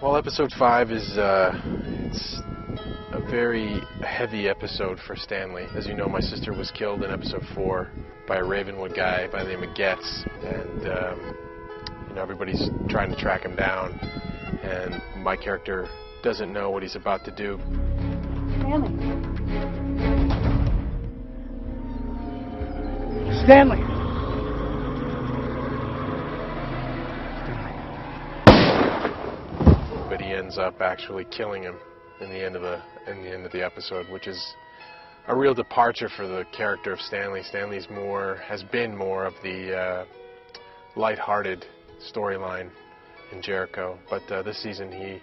Well, episode 5 is it's a very heavy episode for Stanley. As you know, my sister was killed in episode 4 by a Ravenwood guy by the name of Getz, and you know, everybody's trying to track him down, and my character doesn't know what he's about to do. Stanley! But he ends up actually killing him in the end of the episode, which is a real departure for the character of Stanley. Stanley's has been more of the light-hearted storyline in Jericho, but this season he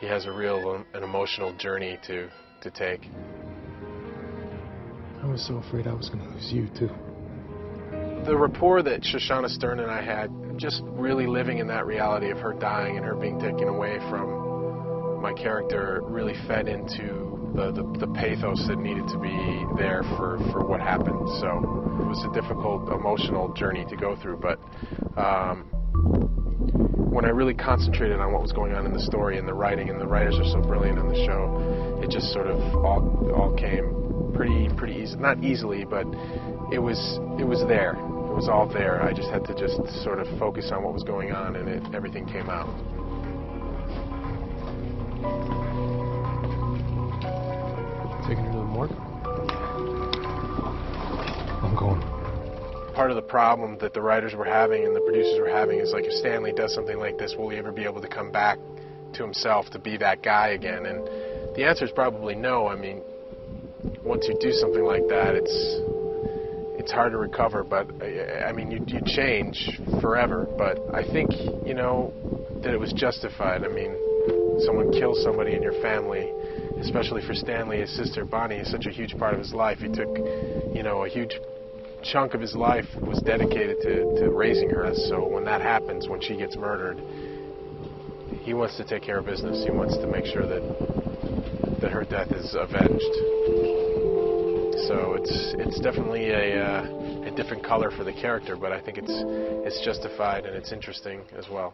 has an emotional journey to take. I was so afraid I was going to lose you too. The rapport that Shoshana Stern and I had, just really living in that reality of her dying and her being taken away from my character, really fed into the pathos that needed to be there for what happened. So it was a difficult emotional journey to go through, but when I really concentrated on what was going on in the story and the writing, and the writers are so brilliant on the show, it just sort of all came pretty easy. Not easily, but it was there. It was all there. I just had to just sort of focus on what was going on, and everything came out. Taking her to the morgue? I'm going. Part of the problem that the writers were having and the producers were having is, like, if Stanley does something like this, will he ever be able to come back to himself, to be that guy again? And the answer is probably no. I mean, once you do something like that, it's hard to recover, but I mean, you change forever. But I think, you know, that it was justified. I mean, someone kills somebody in your family, especially for Stanley. His sister Bonnie is such a huge part of his life. He took, you know, a huge chunk of his life was dedicated to raising her. So when that happens, when she gets murdered, he wants to take care of business. He wants to make sure that her death is avenged. So it's definitely a different color for the character, but I think it's justified and it's interesting as well.